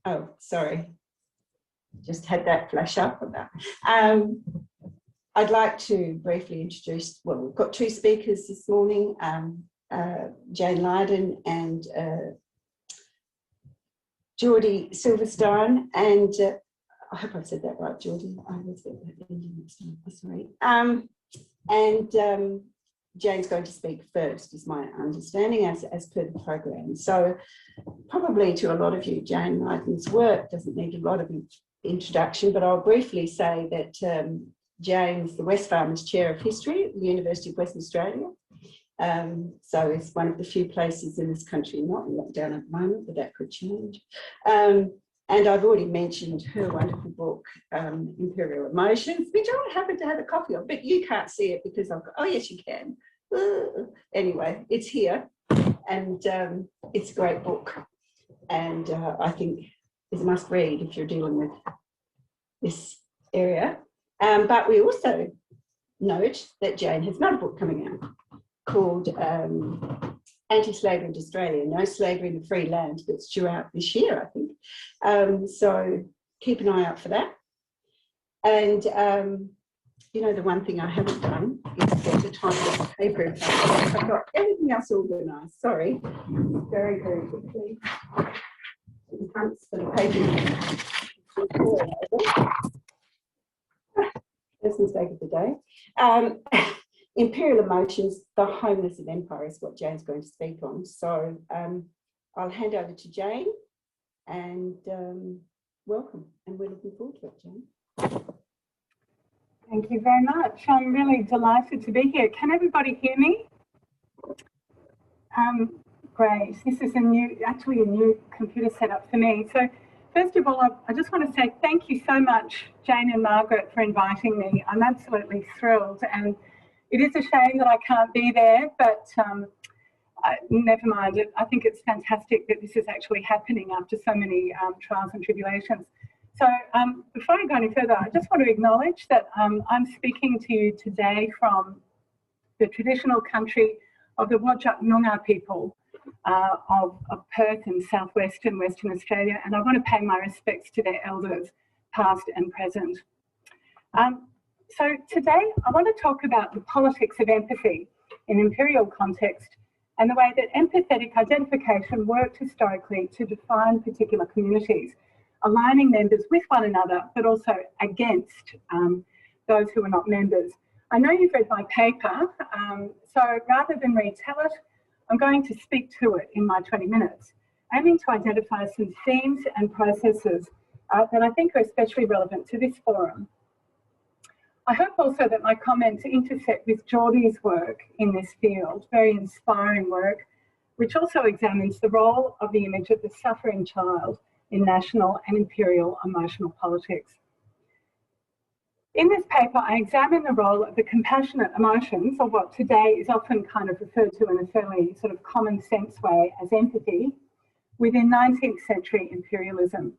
Oh, sorry, just had that flash up about. I'd like to briefly introduce, well, we've got two speakers this morning, Jane Lydon and Geordie Silverstein, and I hope I've said that right, Geordie. I always get that ending next time, sorry. And Jane's going to speak first, is my understanding, as per the program. So probably to a lot of you, Jane Lydon's work doesn't need a lot of introduction, but I'll briefly say that Jane's the Wesfarmers Chair of History at the University of Western Australia. So it's one of the few places in this country not in lockdown at the moment, but that could change. And I've already mentioned her wonderful book, Imperial Emotions, which I happen to have a copy of, but you can't see it because I've got, oh yes, you can. Anyway, it's here, and it's a great book. And I think it's a must read if you're dealing with this area. But we also note that Jane has another book coming out called Anti-Slavery in Australia, No Slavery in the Free Land, that's due out this year, I think. So keep an eye out for that. And, you know, the one thing I haven't done is get the title of the paper in front of me. I've got everything else organised, sorry. Very, very quickly. Thanks for the paper. First mistake of the day. Imperial Emotions, the Homeless of Empire is what Jane's going to speak on. So I'll hand over to Jane, and welcome. And we're looking forward to it, Jane. Thank you very much. I'm really delighted to be here. Can everybody hear me? Great. This is actually a new computer setup for me. So first of all, I just want to say thank you so much, Jane and Margaret, for inviting me. I'm absolutely thrilled, and it is a shame that I can't be there, but never mind. I think it's fantastic that this is actually happening after so many trials and tribulations. So before I go any further, I just want to acknowledge that I'm speaking to you today from the traditional country of the Whadjuk Noongar people of Perth and southwestern Western Australia, and I want to pay my respects to their elders, past and present. So today I want to talk about the politics of empathy in imperial context and the way that empathetic identification worked historically to define particular communities, aligning members with one another, but also against those who are not members. I know you've read my paper, so rather than retell it, I'm going to speak to it in my 20 minutes, aiming to identify some themes and processes that I think are especially relevant to this forum. I hope also that my comments intersect with Geordie's work in this field, very inspiring work, which also examines the role of the image of the suffering child in national and imperial emotional politics. In this paper, I examine the role of the compassionate emotions, or what today is often kind of referred to in a fairly sort of common sense way as empathy, within 19th century imperialism,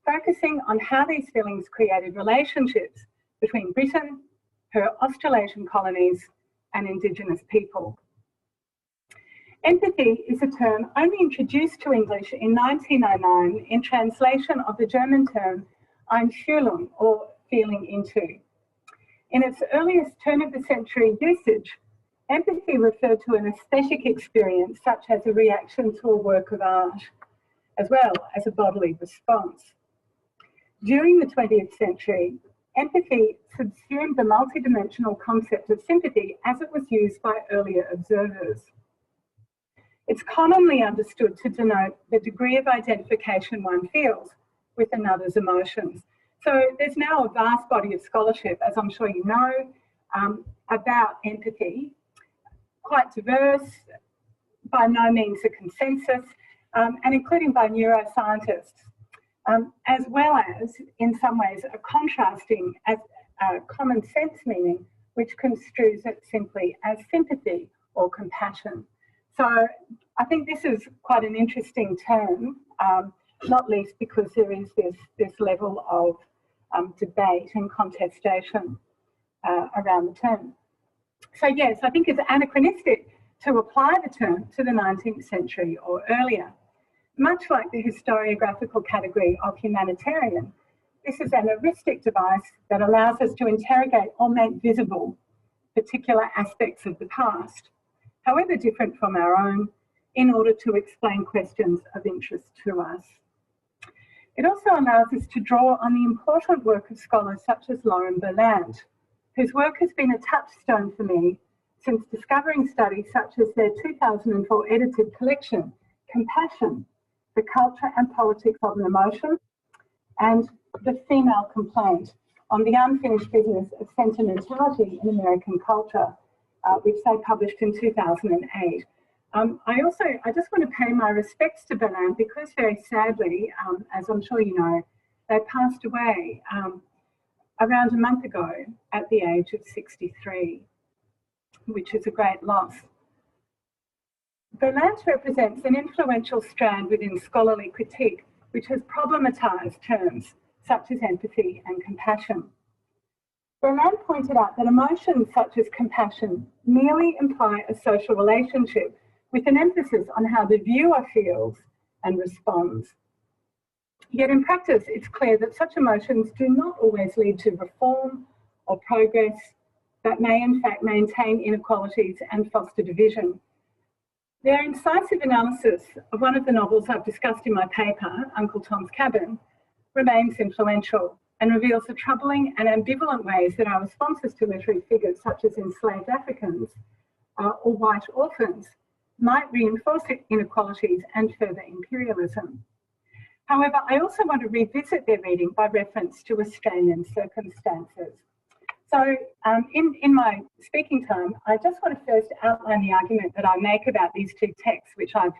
focusing on how these feelings created relationships between Britain, her Australasian colonies, and Indigenous people. Empathy is a term only introduced to English in 1909 in translation of the German term Einfühlung, or feeling into. In its earliest turn of the century usage, empathy referred to an aesthetic experience such as a reaction to a work of art, as well as a bodily response. During the 20th century, empathy subsumed the multidimensional concept of sympathy as it was used by earlier observers. It's commonly understood to denote the degree of identification one feels with another's emotions. So there's now a vast body of scholarship, as I'm sure you know, about empathy, quite diverse, by no means a consensus, and including by neuroscientists, as well as, in some ways, a contrasting as common sense meaning, which construes it simply as sympathy or compassion. So I think this is quite an interesting term, not least because there is this level of debate and contestation around the term. So yes, I think it's anachronistic to apply the term to the 19th century or earlier. Much like the historiographical category of humanitarian, this is an heuristic device that allows us to interrogate or make visible particular aspects of the past, however different from our own, in order to explain questions of interest to us. It also allows us to draw on the important work of scholars such as Lauren Berlant, whose work has been a touchstone for me since discovering studies such as their 2004 edited collection, Compassion, The Culture and Politics of an Emotion, and The Female Complaint, on the unfinished business of sentimentality in American culture, which they published in 2008. I just want to pay my respects to Berlant because very sadly, as I'm sure you know, they passed away around a month ago at the age of 63, which is a great loss. Berlant represents an influential strand within scholarly critique, which has problematized terms such as empathy and compassion. Berlant pointed out that emotions such as compassion merely imply a social relationship with an emphasis on how the viewer feels and responds. Yet in practice, it's clear that such emotions do not always lead to reform or progress, but may in fact maintain inequalities and foster division. Their incisive analysis of one of the novels I've discussed in my paper, Uncle Tom's Cabin, remains influential and reveals the troubling and ambivalent ways that our responses to literary figures such as enslaved Africans or white orphans might reinforce inequalities and further imperialism. However, I also want to revisit their reading by reference to Australian circumstances. So in my speaking time, I just want to first outline the argument that I make about these two texts, which I've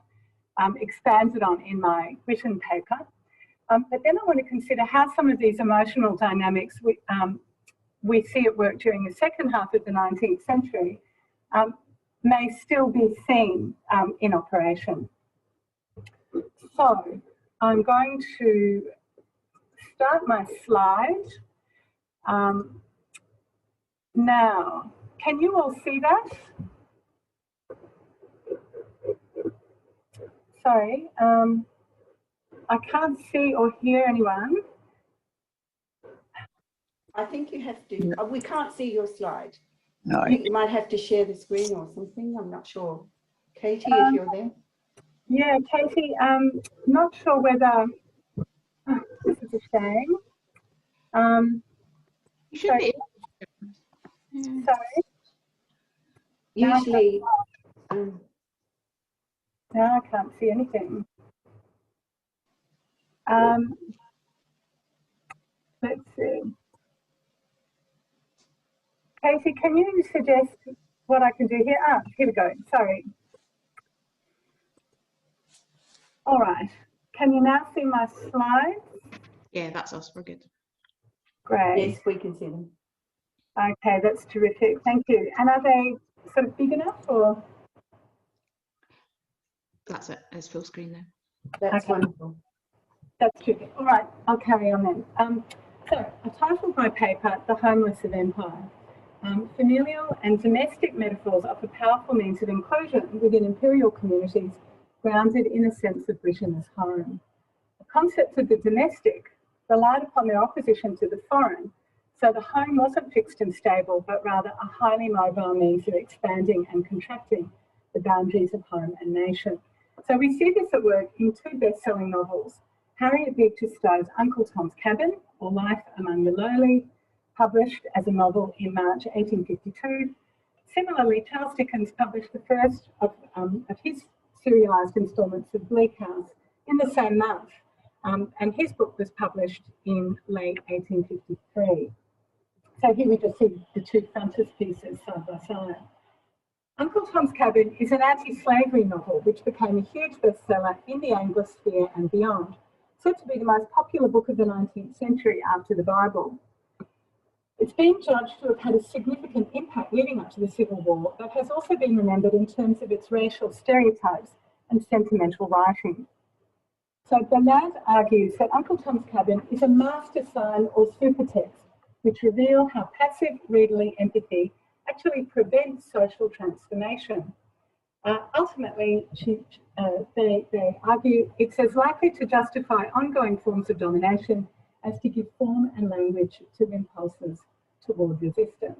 expanded on in my written paper. But then I want to consider how some of these emotional dynamics we see at work during the second half of the 19th century may still be seen in operation. So I'm going to start my slide. Now, can you all see that? Sorry, I can't see or hear anyone. I think you have to, we can't see your slide. No. I think you might have to share the screen or something, I'm not sure. Katie, if you're there. Yeah, Katie, not sure whether, this is a shame. You should be. Sorry. Usually, Now I can't see anything. Let's see. Katie, can you suggest what I can do here? Ah, here we go. Sorry. All right. Can you now see my slides? Yeah, that's us. We're good. Great. yes, we can see them. Okay, that's terrific. Thank you. And are they sort of big enough or? That's it. It's full screen now. That's Okay. wonderful. That's terrific. All right, I'll carry on then. So I titled my paper, The Homeless of Empire. Familial and domestic metaphors offer powerful means of inclusion within imperial communities grounded in a sense of Britain as home. The concepts of the domestic relied upon their opposition to the foreign, so the home wasn't fixed and stable, but rather a highly mobile means of expanding and contracting the boundaries of home and nation. So we see this at work in two best-selling novels, Harriet Beecher Stowe's Uncle Tom's Cabin, or Life Among the Lowly, published as a novel in March 1852. Similarly, Charles Dickens published the first of his serialised instalments of Bleak House in the same month, and his book was published in late 1853. So here we just see the two frontispieces side by side. Uncle Tom's Cabin is an anti-slavery novel which became a huge bestseller in the Anglosphere and beyond, said to be the most popular book of the 19th century after the Bible. It's been judged to have had a significant impact leading up to the Civil War, but has also been remembered in terms of its racial stereotypes and sentimental writing. So Berlant argues that Uncle Tom's Cabin is a master sign or supertext which reveal how passive readerly empathy actually prevents social transformation. Ultimately, they argue it's as likely to justify ongoing forms of domination as to give form and language to impulses toward resistance.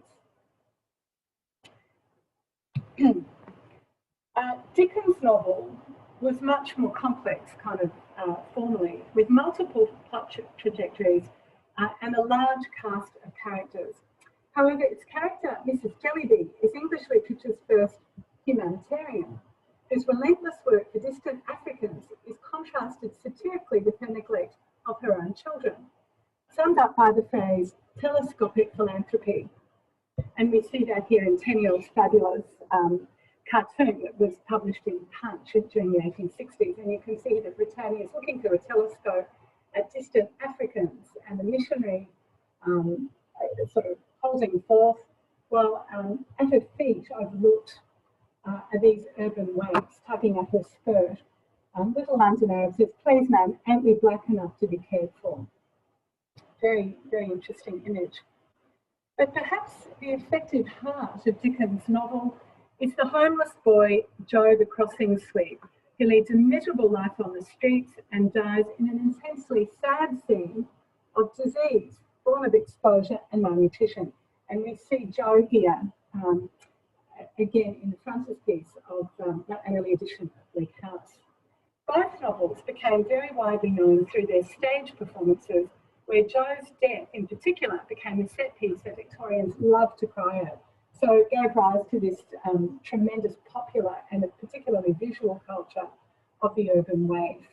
Dickens' novel was much more complex, kind of formally, with multiple plot trajectories and a large cast of characters. However, its character, Mrs. Jellyby, is English literature's first humanitarian, whose relentless work for distant Africans is contrasted satirically with her neglect of her own children, summed up by the phrase telescopic philanthropy. And we see that here in Tenniel's fabulous cartoon that was published in Punch during the 1860s. And you can see that Britannia is looking through a telescope at distant Africans and the missionary sort of holding forth, while at her feet overlooked are these urban waifs tugging at her skirt. Little London Arab says, "Please, ma'am, ain't we black enough to be cared for?" Very, very interesting image. But perhaps the effective heart of Dickens' novel is the homeless boy, Joe the crossing sweep, who leads a miserable life on the streets and dies in an intensely sad scene of disease, born of exposure and malnutrition. And we see Joe here again in the frontispiece of an early edition of Bleak House. Both novels became very widely known through their stage performances, where Joe's death in particular became a set piece that Victorians loved to cry at. So it gave rise to this tremendous popular and a particularly visual culture of the urban waif.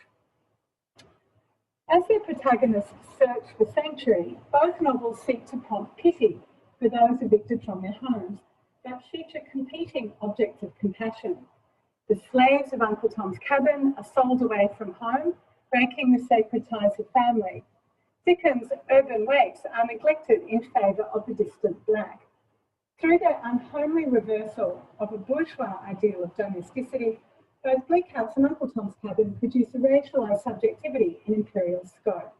As their protagonists search for sanctuary, both novels seek to prompt pity for those evicted from their homes, but feature competing objects of compassion. The slaves of Uncle Tom's Cabin are sold away from home, breaking the sacred ties of family. Dickens' urban waifs are neglected in favour of the distant black. Through their unhomely reversal of a bourgeois ideal of domesticity, both Bleak House and Uncle Tom's Cabin produce a racialised subjectivity in Imperial scope.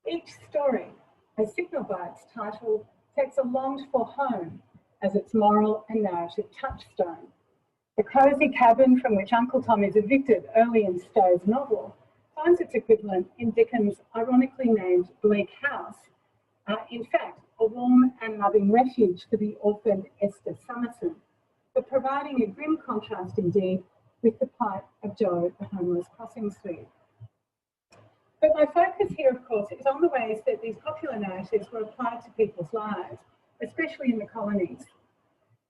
Each story, as signalled by its title, takes a longed-for home as its moral and narrative touchstone. The cosy cabin from which Uncle Tom is evicted early in Stowe's novel finds its equivalent in Dickens' ironically named Bleak House, in fact, a warm and loving refuge for the orphaned Esther Summerson, but providing a grim contrast indeed with the plight of Joe, the homeless crossing sweep. But my focus here, of course, is on the ways that these popular narratives were applied to people's lives, especially in the colonies.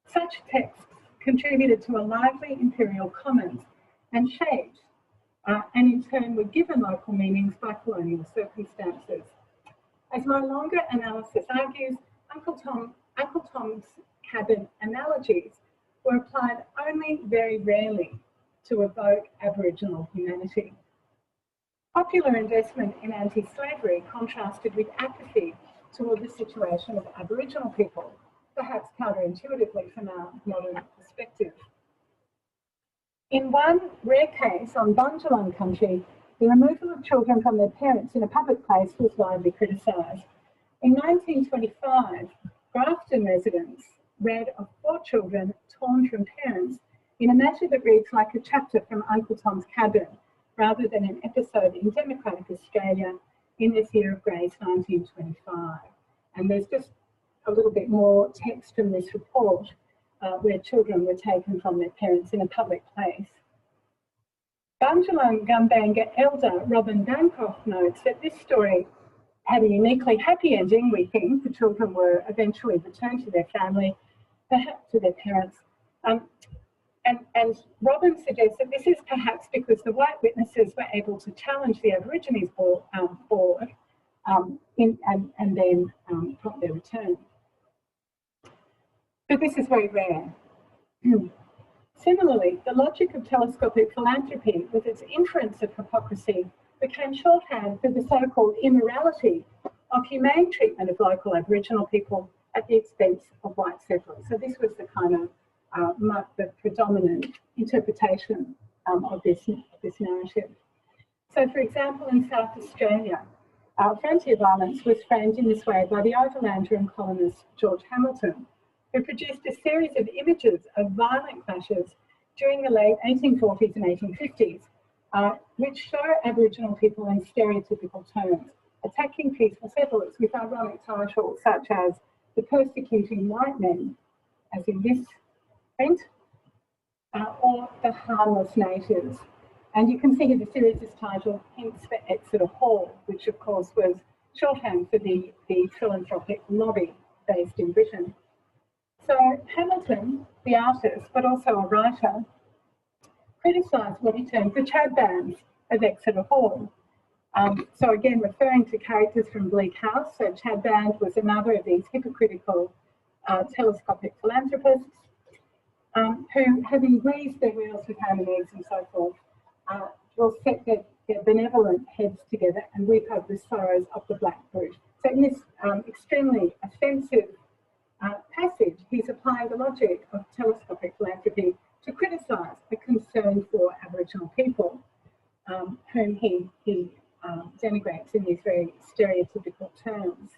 Such texts contributed to a lively imperial commons and shaped and in turn were given local meanings by colonial circumstances. As my longer analysis argues, Uncle Tom's Cabin analogies were applied only very rarely to evoke Aboriginal humanity. Popular investment in anti-slavery contrasted with apathy toward the situation of Aboriginal people, perhaps counterintuitively from our modern perspective. In one rare case on Bundjalung country, the removal of children from their parents in a public place was widely criticised. In 1925, Grafton residents read of 4 children torn from parents in a matter that reads like a chapter from Uncle Tom's Cabin, rather than an episode in democratic Australia in this year of grace 1925. And there's just a little bit more text from this report where children were taken from their parents in a public place. Bundjalung Gumbaynggirr elder Robin Bancroft notes that this story had a uniquely happy ending, we think. The children were eventually returned to their family, perhaps to their parents. And Robin suggests that this is perhaps because the white witnesses were able to challenge the Aborigines board and then prompt their return. But this is very rare. Similarly, the logic of telescopic philanthropy, with its inference of hypocrisy, became shorthand for the so-called immorality of humane treatment of local Aboriginal people at the expense of white settlers. So this was the kind of the predominant interpretation of this narrative. So, for example, in South Australia, frontier violence was framed in this way by the overlander and colonist George Hamilton, who produced a series of images of violent clashes during the late 1840s and 1850s, which show Aboriginal people in stereotypical terms, attacking peaceful settlers with ironic titles such as the persecuting white men, as in this print, or the harmless natives. And you can see here the series is titled Hints for Exeter Hall, which of course was shorthand for the philanthropic lobby based in Britain. So Hamilton, the artist, but also a writer, criticised what he termed the Chad bands of Exeter Hall. So again, referring to characters from Bleak House, so Chad Band was another of these hypocritical telescopic philanthropists who, having greased their wheels with ham and eggs and so forth, will set their benevolent heads together and weep over the sorrows of the black brute. So in this extremely offensive passage, he's applying the logic of telescopic philanthropy to criticise the concern for Aboriginal people, whom he denigrates in these very stereotypical terms.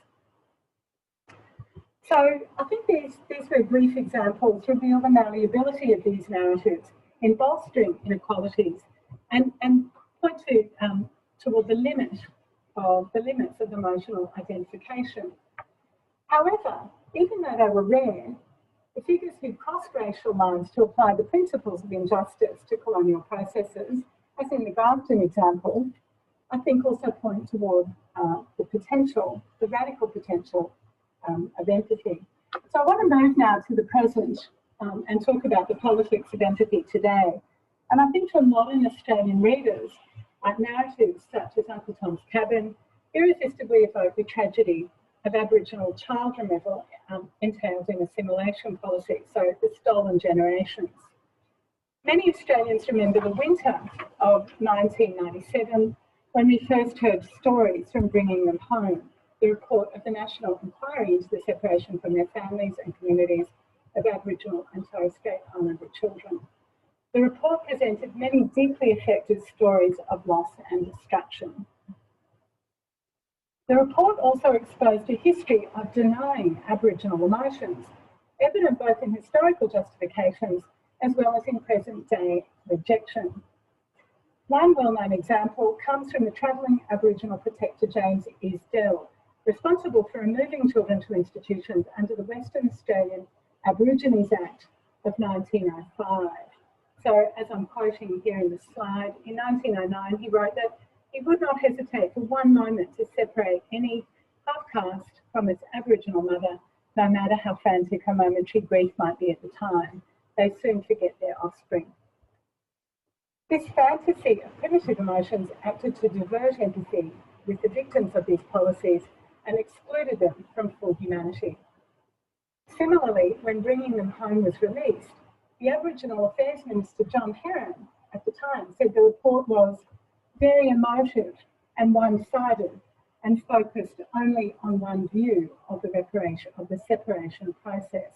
So I think these very brief examples reveal the malleability of these narratives in bolstering inequalities and point toward the limits of emotional identification. However, even though they were rare, the figures who crossed racial lines to apply the principles of injustice to colonial processes, as in the Grafton example, I think also point toward the potential, the radical potential of empathy. So I want to move now to the present and talk about the politics of empathy today. And I think for modern Australian readers, narratives such as Uncle Tom's Cabin irresistibly evoke the tragedy of Aboriginal child removal entailed in assimilation policy, so the stolen generations. Many Australians remember the winter of 1997 when we first heard stories from bringing them home, the report of the National Inquiry into the separation from their families and communities of Aboriginal and Torres Strait Islander children. The report presented many deeply affected stories of loss and destruction. The report also exposed a history of denying Aboriginal emotions, evident both in historical justifications as well as in present-day rejection. One well-known example comes from the travelling Aboriginal protector James Easdale, responsible for removing children to institutions under the Western Australian Aborigines Act of 1905. So, as I'm quoting here in the slide, in 1909 he wrote that he would not hesitate for one moment to separate any half-caste from its Aboriginal mother, no matter how frantic or momentary grief might be at the time. They soon forget their offspring. This fantasy of primitive emotions acted to divert empathy with the victims of these policies and excluded them from full humanity. Similarly, when Bringing Them Home was released, the Aboriginal Affairs Minister John Heron at the time said the report was very emotive and one-sided and focused only on one view of the separation process.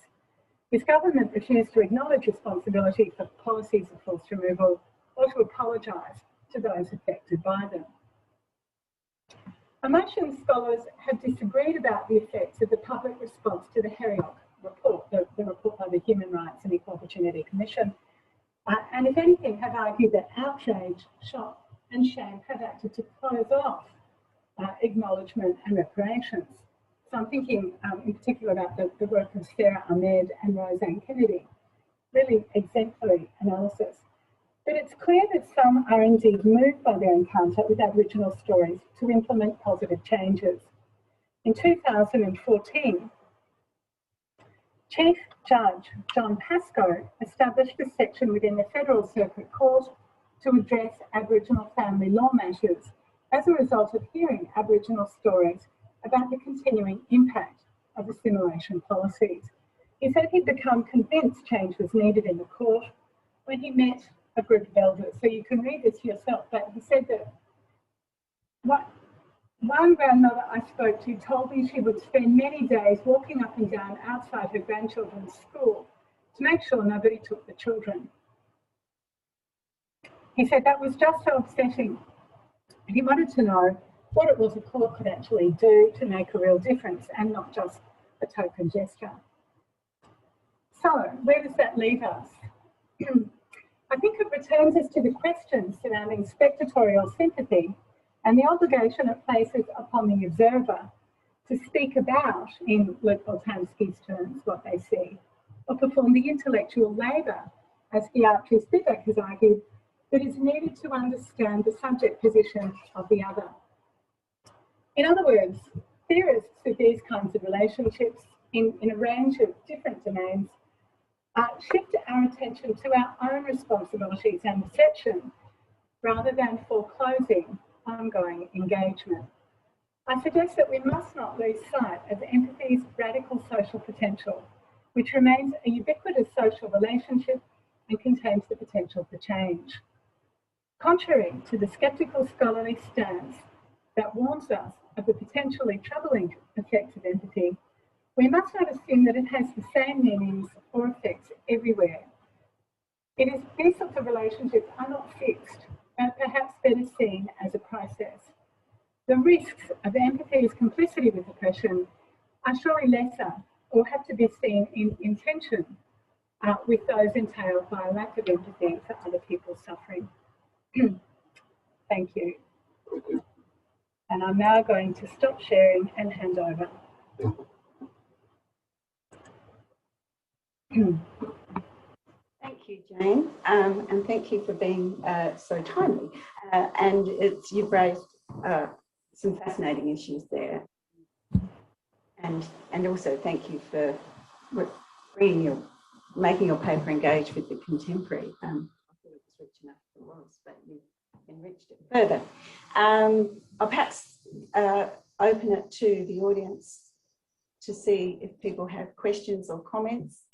His government refused to acknowledge responsibility for policies of forced removal or to apologise to those affected by them. Emotion scholars have disagreed about the effects of the public response to the Heriock report, the report by the Human Rights and Equal Opportunity Commission, and if anything have argued that outrage, shock and shame have acted to close off acknowledgement and reparations. So I'm thinking in particular about the work of Sarah Ahmed and Roseanne Kennedy, really exemplary analysis. But it's clear that some are indeed moved by their encounter with Aboriginal stories to implement positive changes. In 2014, Chief Judge John Pascoe established a section within the Federal Circuit Court to address Aboriginal family law matters as a result of hearing Aboriginal stories about the continuing impact of assimilation policies. He said he'd become convinced change was needed in the court when he met a group of elders. So you can read this for yourself, but he said that one grandmother I spoke to told me she would spend many days walking up and down outside her grandchildren's school to make sure nobody took the children. He said that was just so upsetting. He wanted to know what it was a court could actually do to make a real difference and not just a token gesture. So where does that leave us? I think it returns us to the questions surrounding spectatorial sympathy and the obligation it places upon the observer to speak about, in Boltanski's terms, what they see, or perform the intellectual labour, as Beatrice Spivak has argued, that is needed to understand the subject position of the other. In other words, theorists of these kinds of relationships in a range of different domains shift our attention to our own responsibilities and reception rather than foreclosing ongoing engagement. I suggest that we must not lose sight of empathy's radical social potential, which remains a ubiquitous social relationship and contains the potential for change. Contrary to the sceptical scholarly stance that warns us of the potentially troubling effects of empathy, we must not assume that it has the same meanings or effects everywhere. These sorts of relationships are not fixed, but perhaps better seen as a process. The risks of empathy's complicity with oppression are surely lesser or have to be seen in tension with those entailed by a lack of empathy for other people's suffering. Thank you. And I'm now going to stop sharing and hand over. Thank you, Jane, and thank you for being so timely. And you've raised some fascinating issues there, and also thank you for making your paper engage with the contemporary. I thought it was rich enough as it was, but you've enriched it further. I'll perhaps open it to the audience to see if people have questions or comments.